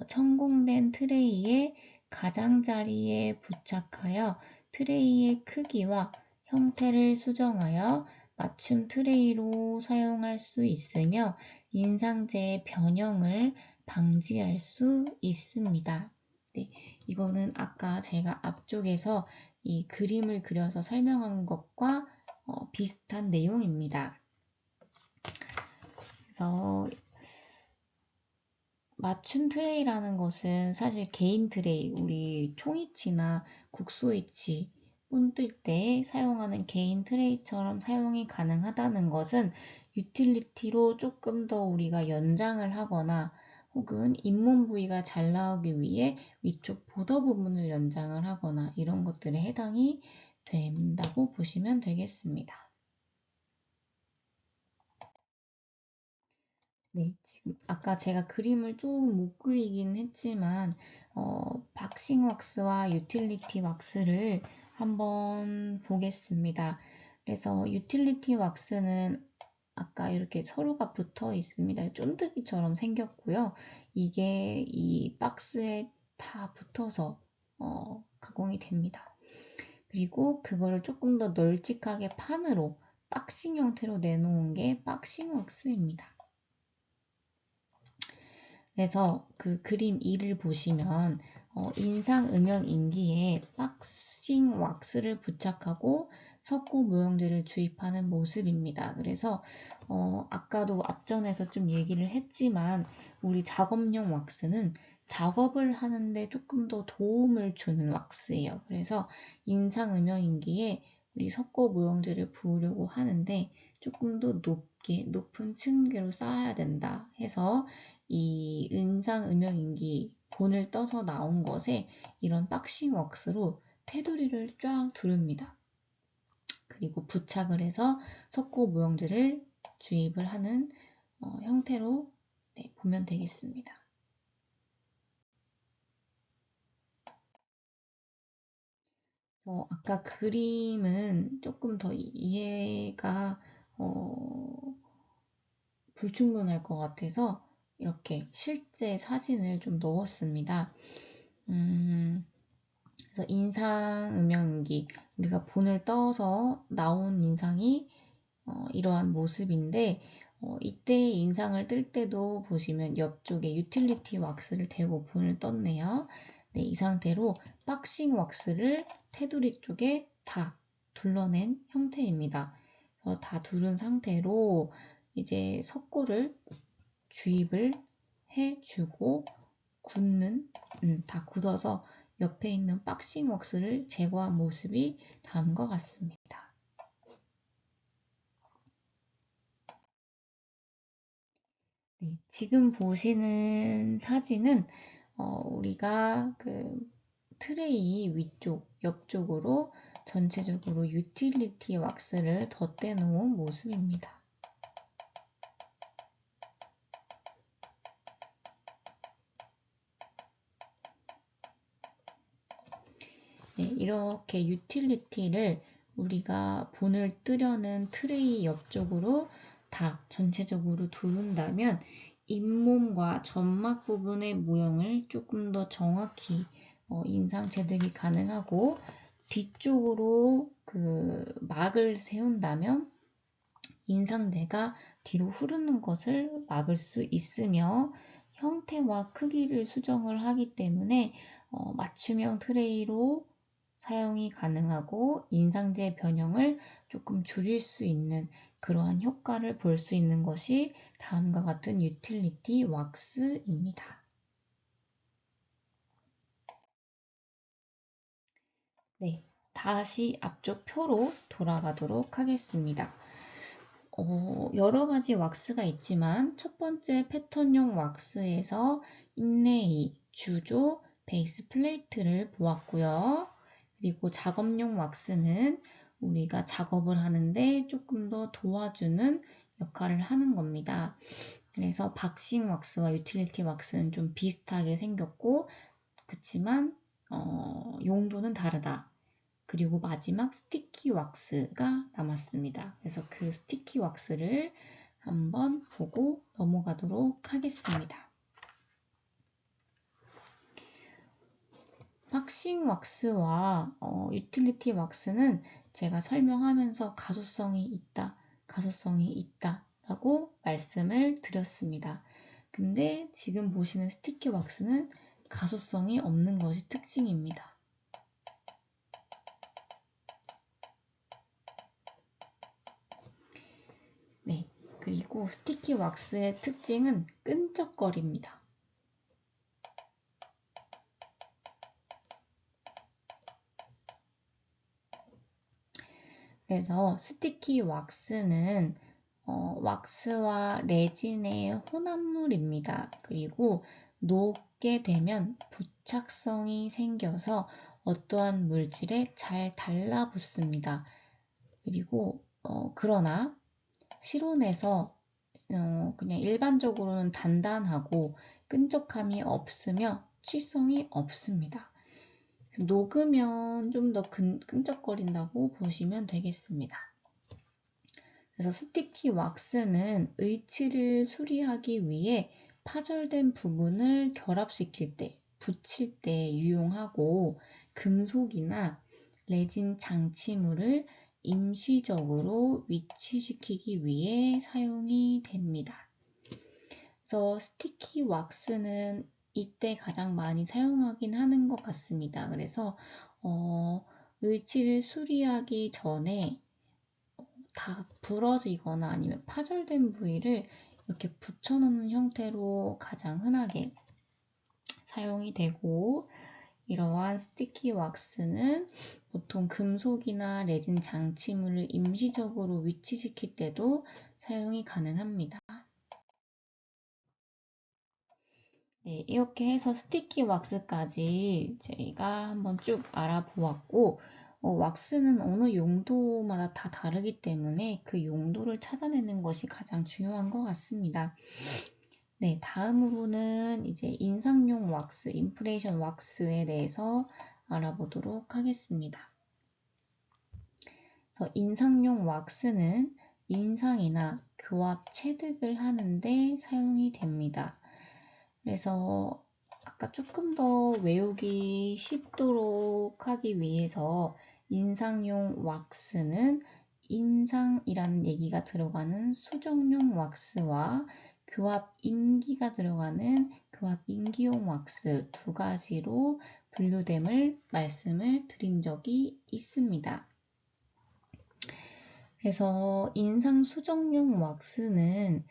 천공된 트레이의 가장자리에 부착하여 트레이의 크기와 형태를 수정하여 맞춤 트레이로 사용할 수 있으며 인상제의 변형을 방지할 수 있습니다. 네, 이거는 아까 제가 앞쪽에서 이 그림을 그려서 설명한 것과 비슷한 내용입니다. 그래서 맞춤 트레이라는 것은 사실 개인 트레이, 우리 총이치나 국소이치 뿜뜰 때 사용하는 개인 트레이처럼 사용이 가능하다는 것은 유틸리티로 조금 더 우리가 연장을 하거나 혹은 잇몸 부위가 잘 나오기 위해 위쪽 보더 부분을 연장을 하거나 이런 것들에 해당이 된다고 보시면 되겠습니다. 네, 지금 아까 제가 그림을 조금 못 그리긴 했지만 박싱 왁스와 유틸리티 왁스를 한번 보겠습니다. 그래서 유틸리티 왁스는 아까 이렇게 서로가 붙어 있습니다. 쫀득이처럼 생겼고요. 이게 이 박스에 다 붙어서 가공이 됩니다. 그리고 그거를 조금 더 널찍하게 판으로 박싱 형태로 내놓은 게 박싱 왁스입니다. 그래서 그 그림 2를 보시면 인상 음영 인기에 박싱 왁스를 부착하고 석고 모형들을 주입하는 모습입니다. 그래서 아까도 앞전에서 좀 얘기를 했지만 우리 작업용 왁스는 작업을 하는데 조금 더 도움을 주는 왁스예요. 그래서 인상 음영 인기에 우리 석고 모형들을 부으려고 하는데 조금 더 높은 층계로 쌓아야 된다 해서 이 은상 음영인기 본을 떠서 나온 것에 이런 박싱 왁스로 테두리를 쫙 두릅니다. 그리고 부착을 해서 석고 모형들을 주입을 하는 형태로 보면 되겠습니다. 그래서 아까 그림은 조금 더 이해가 불충분할 것 같아서 이렇게 실제 사진을 좀 넣었습니다. 그래서 인상 음영기 우리가 본을 떠서 나온 인상이 이러한 모습인데 이때 인상을 뜰 때도 보시면 옆쪽에 유틸리티 왁스를 대고 본을 떴네요. 네, 이 상태로 박싱 왁스를 테두리 쪽에 다 둘러낸 형태입니다. 그래서 다 두른 상태로 이제 석고를 주입을 해주고 다 굳어서 옆에 있는 박싱 왁스를 제거한 모습이 다음과 같습니다. 네, 지금 보시는 사진은 우리가 그 트레이 위쪽, 옆쪽으로 전체적으로 유틸리티 왁스를 덧대 놓은 모습입니다. 네, 이렇게 유틸리티를 우리가 본을 뜨려는 트레이 옆쪽으로 다 전체적으로 두른다면 잇몸과 점막 부분의 모형을 조금 더 정확히 인상 재득이 가능하고 뒤쪽으로 그 막을 세운다면 인상재가 뒤로 흐르는 것을 막을 수 있으며 형태와 크기를 수정을 하기 때문에 맞춤형 트레이로 사용이 가능하고 인상재 변형을 조금 줄일 수 있는 그러한 효과를 볼 수 있는 것이 다음과 같은 유틸리티 왁스입니다. 네, 다시 앞쪽 표로 돌아가도록 하겠습니다. 여러 가지 왁스가 있지만 첫 번째 패턴용 왁스에서 인레이, 주조, 베이스 플레이트를 보았고요. 그리고 작업용 왁스는 우리가 작업을 하는데 조금 더 도와주는 역할을 하는 겁니다. 그래서 박싱 왁스와 유틸리티 왁스는 좀 비슷하게 생겼고 그치만 용도는 다르다. 그리고 마지막 스티키 왁스가 남았습니다. 그래서 그 스티키 왁스를 한번 보고 넘어가도록 하겠습니다. 박싱 왁스와 유틸리티 왁스는 제가 설명하면서 가소성이 있다 라고 말씀을 드렸습니다. 근데 지금 보시는 스티키 왁스는 가소성이 없는 것이 특징입니다. 네, 그리고 스티키 왁스의 특징은 끈적거립니다. 그래서 스티키 왁스는 왁스와 레진의 혼합물입니다. 그리고 녹게 되면 부착성이 생겨서 어떠한 물질에 잘 달라붙습니다. 그리고 그러나 실온에서 그냥 일반적으로는 단단하고 끈적함이 없으며 취성이 없습니다. 녹으면 좀 더 끈적거린다고 보시면 되겠습니다. 그래서 스티키 왁스는 의치를 수리하기 위해 파절된 부분을 결합시킬 때, 붙일 때 유용하고 금속이나 레진 장치물을 임시적으로 위치시키기 위해 사용이 됩니다. 그래서 스티키 왁스는 이때 가장 많이 사용하긴 하는 것 같습니다. 그래서 을치를 수리하기 전에 다 부러지거나 아니면 파절된 부위를 이렇게 붙여놓는 형태로 가장 흔하게 사용이 되고, 이러한 스티키 왁스는 보통 금속이나 레진 장치물을 임시적으로 위치시킬 때도 사용이 가능합니다. 네, 이렇게 해서 스티키 왁스까지 저희가 한번 쭉 알아보았고, 왁스는 어느 용도마다 다 다르기 때문에 그 용도를 찾아내는 것이 가장 중요한 것 같습니다. 네, 다음으로는 이제 인상용 왁스, 인프레이션 왁스에 대해서 알아보도록 하겠습니다. 그래서 인상용 왁스는 인상이나 교합 체득을 하는데 사용이 됩니다. 그래서 아까 조금 더 외우기 쉽도록 하기 위해서 인상용 왁스는 인상이라는 얘기가 들어가는 수정용 왁스와 교합 인기가 들어가는 교합 인기용 왁스 두 가지로 분류됨을 말씀을 드린 적이 있습니다. 그래서 인상 수정용 왁스는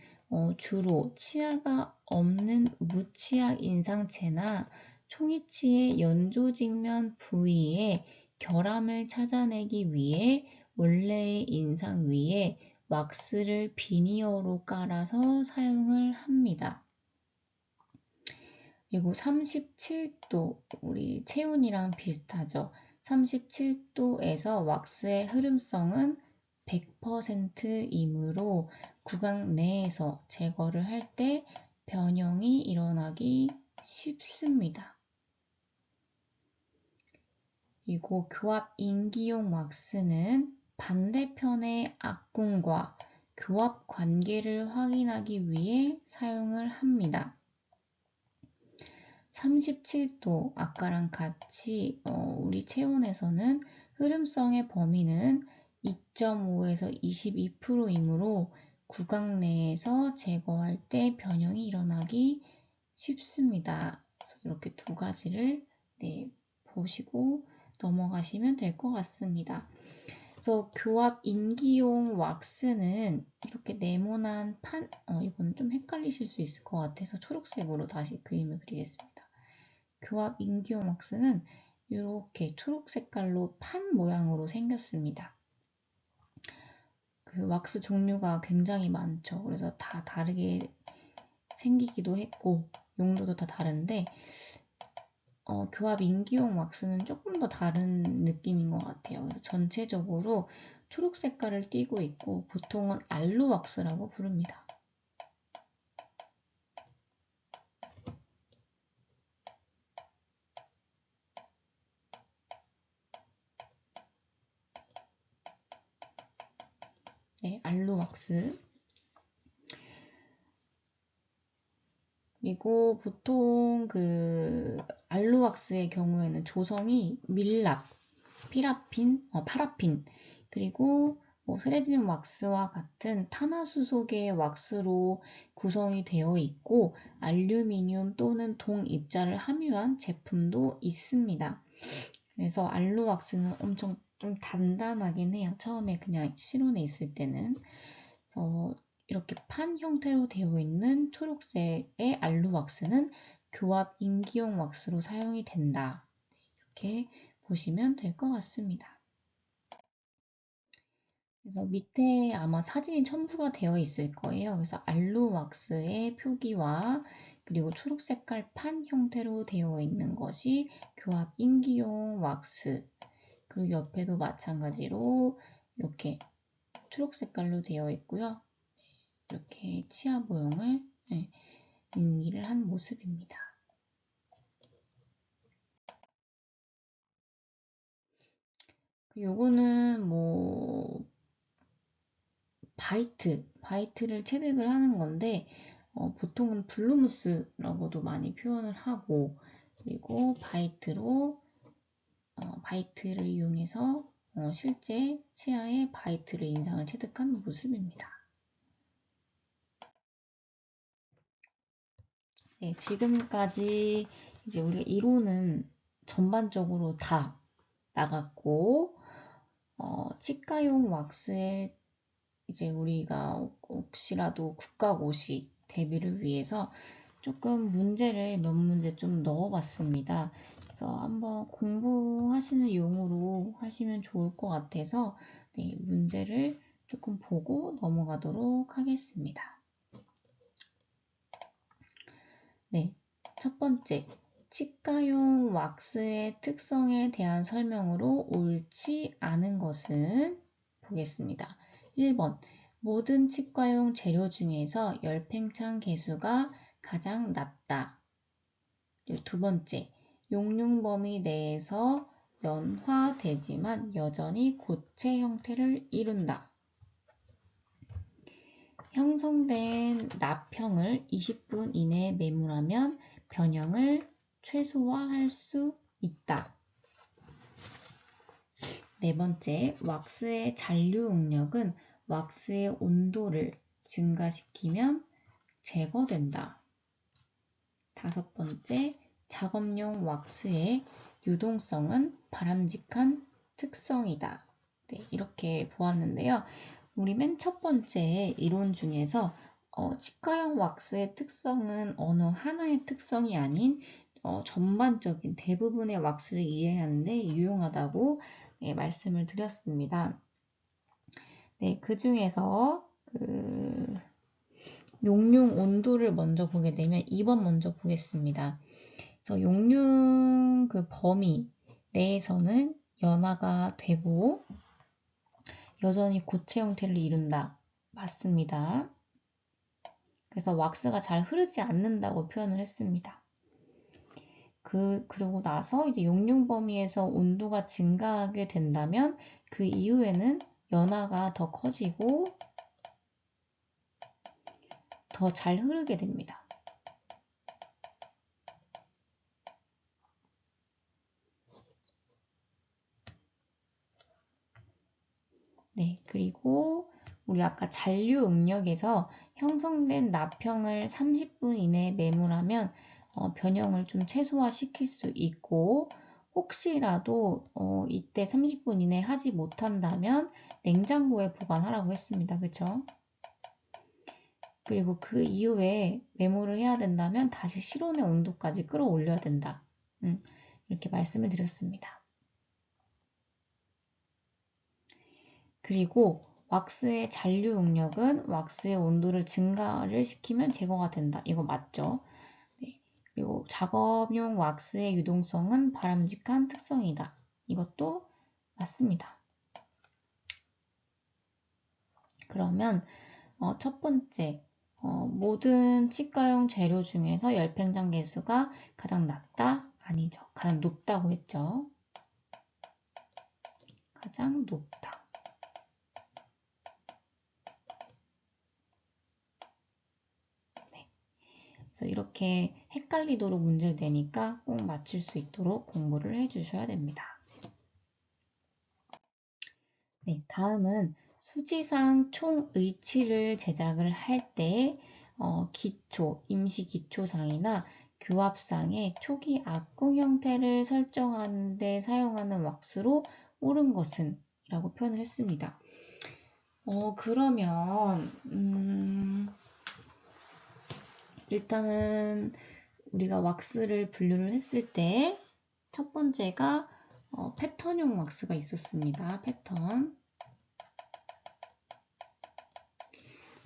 주로 치아가 없는 무치약 인상체나 총이치의 연조직면 부위에 결함을 찾아내기 위해 원래의 인상 위에 왁스를 비니어로 깔아서 사용을 합니다. 그리고 37도, 우리 체온이랑 비슷하죠. 37도에서 왁스의 흐름성은 100%이므로 구강 내에서 제거를 할 때 변형이 일어나기 쉽습니다. 그리고 교합 인기용 왁스는 반대편의 악궁과 교합 관계를 확인하기 위해 사용을 합니다. 37도, 아까랑 같이 우리 체온에서는 흐름성의 범위는 2.5에서 22%이므로 구강 내에서 제거할 때 변형이 일어나기 쉽습니다. 그래서 이렇게 두 가지를 보시고 넘어가시면 될 것 같습니다. 그래서 교합 인기용 왁스는 이렇게 네모난 판, 이건 좀 헷갈리실 수 있을 것 같아서 초록색으로 다시 그림을 그리겠습니다. 교합 인기용 왁스는 이렇게 초록 색깔로 판 모양으로 생겼습니다. 그 왁스 종류가 굉장히 많죠. 그래서 다 다르게 생기기도 했고 용도도 다 다른데 교합 인기용 왁스는 조금 더 다른 느낌인 것 같아요. 그래서 전체적으로 초록 색깔을 띠고 있고 보통은 알루 왁스라고 부릅니다. 네, 알루 왁스. 그리고 보통 그 알루 왁스의 경우에는 조성이 밀랍, 파라핀, 그리고 스레진 왁스와 같은 탄화수소계 왁스로 구성이 되어 있고 알루미늄 또는 동 입자를 함유한 제품도 있습니다. 그래서 알루 왁스는 엄청 좀 단단하긴 해요. 처음에 그냥 실온에 있을 때는. 그래서 이렇게 판 형태로 되어 있는 초록색의 알루 왁스는 교합 인기용 왁스로 사용이 된다. 이렇게 보시면 될 것 같습니다. 그래서 밑에 아마 사진이 첨부가 되어 있을 거예요. 그래서 알루 왁스의 표기와 그리고 초록 색깔 판 형태로 되어 있는 것이 교합 인기용 왁스. 그리고 옆에도 마찬가지로 이렇게 초록 색깔로 되어 있고요. 이렇게 치아 모형을 인기를 한 모습입니다. 요거는 바이트를 체득을 하는 건데 보통은 블루무스라고도 많이 표현을 하고 그리고 바이트를 이용해서 실제 치아의 바이트를 인상을 체득한 모습입니다. 네, 지금까지 이제 우리가 이론은 전반적으로 다 나갔고, 치과용 왁스에 이제 우리가 혹시라도 국가고시 대비를 위해서 조금 문제를 몇 문제 좀 넣어봤습니다. 그래서 한번 공부하시는 용으로 하시면 좋을 것 같아서 네, 문제를 조금 보고 넘어가도록 하겠습니다. 네, 첫 번째, 치과용 왁스의 특성에 대한 설명으로 옳지 않은 것은 보겠습니다. 1번, 모든 치과용 재료 중에서 열팽창 개수가 가장 낮다. 그리고 두 번째, 용융 범위 내에서 연화되지만 여전히 고체 형태를 이룬다. 형성된 납형을 20분 이내에 매물하면 변형을 최소화할 수 있다. 네 번째, 왁스의 잔류 응력은 왁스의 온도를 증가시키면 제거된다. 다섯 번째, 작업용 왁스의 유동성은 바람직한 특성이다. 네, 이렇게 보았는데요. 우리 맨 첫 번째 이론 중에서 치과용 왁스의 특성은 어느 하나의 특성이 아닌 전반적인 대부분의 왁스를 이해하는데 유용하다고 말씀을 드렸습니다. 네, 그 중에서 용융 온도를 먼저 보게 되면 2번 먼저 보겠습니다. 그래서 용융 그 범위 내에서는 연화가 되고 여전히 고체 형태를 이룬다. 맞습니다. 그래서 왁스가 잘 흐르지 않는다고 표현을 했습니다. 그러고 나서 이제 용융 범위에서 온도가 증가하게 된다면 그 이후에는 연화가 더 커지고 더 잘 흐르게 됩니다. 네, 그리고 우리 아까 잔류 응력에서 형성된 납형을 30분 이내에 매물하면 변형을 좀 최소화시킬 수 있고 혹시라도 이때 30분 이내에 하지 못한다면 냉장고에 보관하라고 했습니다. 그쵸? 그리고 그 이후에 매몰을 해야 된다면 다시 실온의 온도까지 끌어올려야 된다. 이렇게 말씀을 드렸습니다. 그리고 왁스의 잔류 응력은 왁스의 온도를 증가를 시키면 제거가 된다. 이거 맞죠? 네. 그리고 작업용 왁스의 유동성은 바람직한 특성이다. 이것도 맞습니다. 그러면 첫 번째, 모든 치과용 재료 중에서 열팽장 개수가 가장 낮다? 아니죠. 가장 높다고 했죠. 가장 높다. 네. 그래서 이렇게 헷갈리도록 문제를 내니까 꼭 맞출 수 있도록 공부를 해주셔야 됩니다. 네, 다음은 수지상 총의치를 제작을 할 때 기초, 임시 기초상이나 교합상의 초기 악궁 형태를 설정하는 데 사용하는 왁스로 옳은 것은 이라고 표현을 했습니다. 그러면 일단은 우리가 왁스를 분류를 했을 때 첫 번째가 패턴용 왁스가 있었습니다.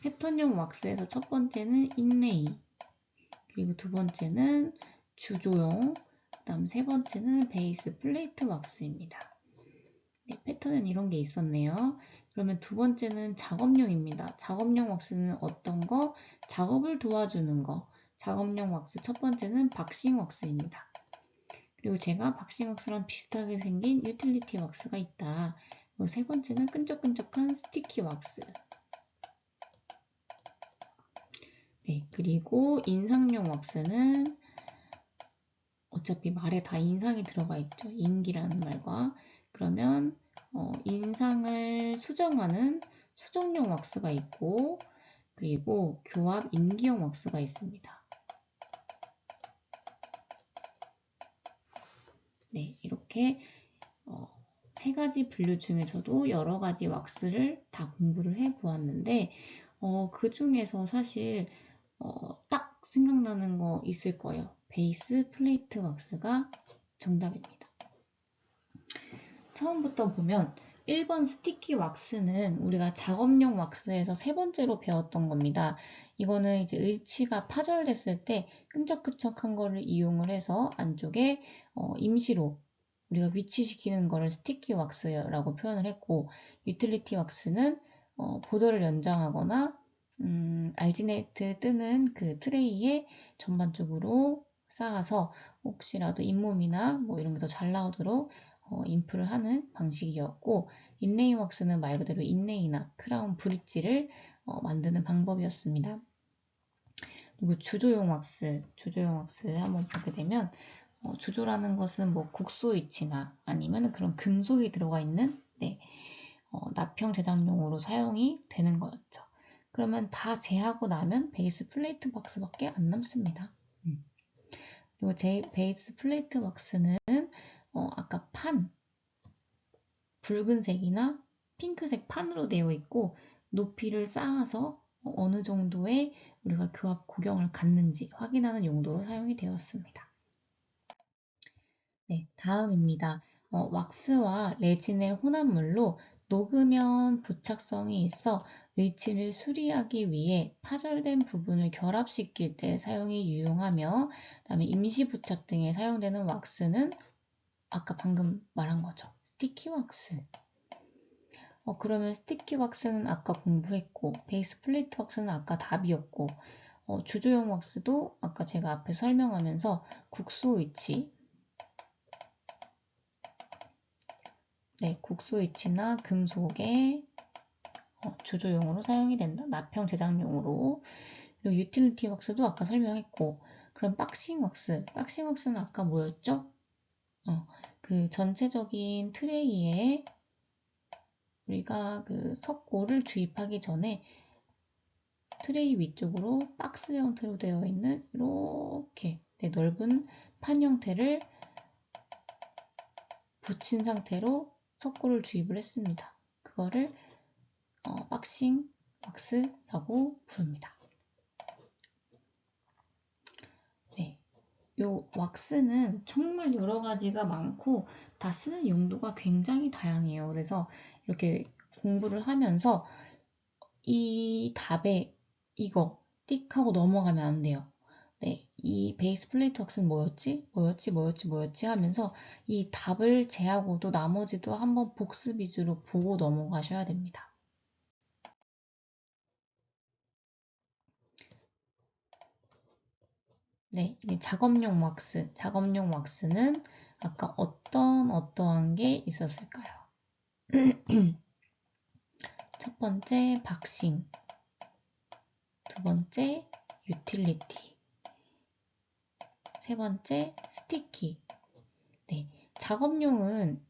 패턴용 왁스에서 첫 번째는 인레이, 그리고 두 번째는 주조용, 그 다음 세 번째는 베이스 플레이트 왁스입니다. 네, 패턴은 이런 게 있었네요. 그러면 두 번째는 작업용입니다. 작업용 왁스는 어떤 거? 작업을 도와주는 거. 작업용 왁스 첫 번째는 박싱 왁스입니다. 그리고 제가 박싱 왁스랑 비슷하게 생긴 유틸리티 왁스가 있다. 세 번째는 끈적끈적한 스티키 왁스. 네, 그리고 인상용 왁스는 어차피 말에 다 인상이 들어가 있죠. 인기라는 말과. 그러면 인상을 수정하는 수정용 왁스가 있고, 그리고 교합 인기형 왁스가 있습니다. 네, 이렇게 세 가지 분류 중에서도 여러 가지 왁스를 다 공부를 해 보았는데, 그 중에서 사실 딱 생각나는 거 있을 거예요. 베이스 플레이트 왁스가 정답입니다. 처음부터 보면 1번 스티키 왁스는 우리가 작업용 왁스에서 세 번째로 배웠던 겁니다. 이거는 이제 의치가 파절됐을 때 끈적끈적한 거를 이용을 해서 안쪽에 임시로 우리가 위치시키는 거를 스티키 왁스라고 표현을 했고, 유틸리티 왁스는 보더를 연장하거나 알지네이트 뜨는 그 트레이에 전반적으로 쌓아서 혹시라도 잇몸이나 뭐 이런 게 더 잘 나오도록 인프를 하는 방식이었고, 인레이 왁스는 말 그대로 인레이나 크라운 브릿지를 만드는 방법이었습니다. 그리고 주조용 왁스 한번 보게 되면 주조라는 것은 뭐 국소 위치나 아니면 그런 금속이 들어가 있는 납형 제작용으로 사용이 되는 거였죠. 그러면 다 제하고 나면 베이스 플레이트 왁스밖에 안 남습니다. 그리고 베이스 플레이트 왁스는 아까 붉은색이나 핑크색 판으로 되어 있고, 높이를 쌓아서 어느 정도의 우리가 교합 고경을 갖는지 확인하는 용도로 사용이 되었습니다. 네, 다음입니다. 왁스와 레진의 혼합물로 녹으면 부착성이 있어 의치를 수리하기 위해 파절된 부분을 결합시킬 때 사용이 유용하며, 그다음에 임시 부착 등에 사용되는 왁스는 아까 방금 말한 거죠. 스티키 왁스. 그러면 스티키 왁스는 아까 공부했고, 베이스 플레이트 왁스는 아까 답이었고, 주조용 왁스도 아까 제가 앞에 설명하면서 국소 위치, 국소 위치나 금속의 주조용으로 사용이 된다. 납형 제작용으로. 그리고 유틸리티 왁스도 아까 설명했고, 그럼 박싱 왁스는 아까 뭐였죠? 그 전체적인 트레이에 우리가 그 석고를 주입하기 전에 트레이 위쪽으로 박스 형태로 되어 있는 이렇게 넓은 판 형태를 붙인 상태로 석고를 주입을 했습니다. 그거를 박싱 왁스라고 부릅니다. 네, 요 왁스는 정말 여러 가지가 많고 다 쓰는 용도가 굉장히 다양해요. 그래서 이렇게 공부를 하면서 이 답에 이거 띡 하고 넘어가면 안 돼요. 네, 이 베이스 플레이트 왁스는 뭐였지 하면서 이 답을 제하고도 나머지도 한번 복습 위주로 보고 넘어가셔야 됩니다. 네, 이 작업용 왁스는 아까 어떠한 게 있었을까요? 첫 번째 박싱, 두 번째 유틸리티, 세 번째 스티키. 네, 작업용은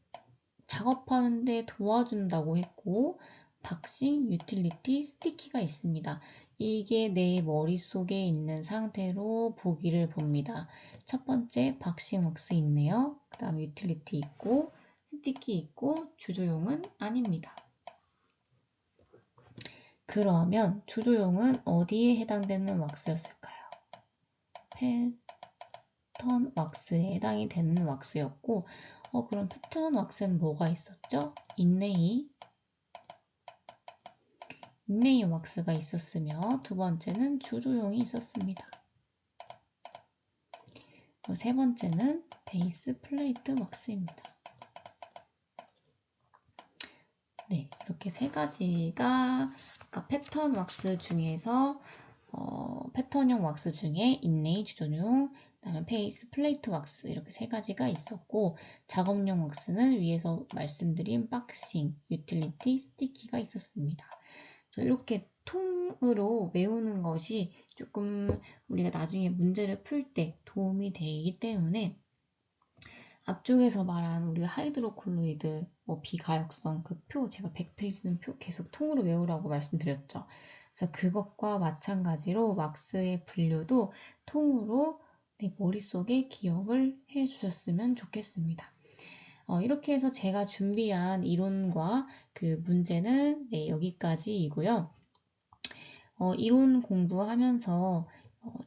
작업하는데 도와준다고 했고, 박싱, 유틸리티, 스티키가 있습니다. 이게 내 머릿속에 있는 상태로 보기를 봅니다. 첫 번째 박싱 왁스 있네요. 그 다음 유틸리티 있고, 스티키 있고, 주조용은 아닙니다. 그러면 주조용은 어디에 해당되는 왁스였을까요? 패턴 왁스에 해당이 되는 왁스였고, 그럼 패턴 왁스는 뭐가 있었죠? 인레이 왁스가 있었으며, 두 번째는 주조용이 있었습니다. 세 번째는 베이스 플레이트 왁스입니다. 네, 이렇게 세 가지가 아까 패턴 왁스 중에서 패턴형 왁스 중에 인레이, 주조용, 그다음에 베이스 플레이트 왁스 이렇게 세 가지가 있었고, 작업용 왁스는 위에서 말씀드린 박싱, 유틸리티, 스티키가 있었습니다. 이렇게 통으로 외우는 것이 조금 우리가 나중에 문제를 풀 때 도움이 되기 때문에 앞쪽에서 말한 우리 하이드로콜로이드 비가역성 그 표 제가 100페이지는 표 계속 통으로 외우라고 말씀드렸죠. 그래서 그것과 마찬가지로 왁스의 분류도 통으로 내 머릿속에 기억을 해 주셨으면 좋겠습니다. 이렇게 해서 제가 준비한 이론과 그 문제는 여기까지이고요. 이론 공부하면서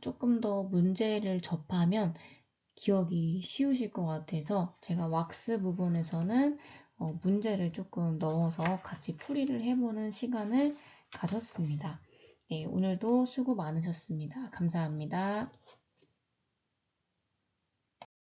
조금 더 문제를 접하면 기억이 쉬우실 것 같아서 제가 왁스 부분에서는 문제를 조금 넣어서 같이 풀이를 해보는 시간을 가졌습니다. 네, 오늘도 수고 많으셨습니다. 감사합니다.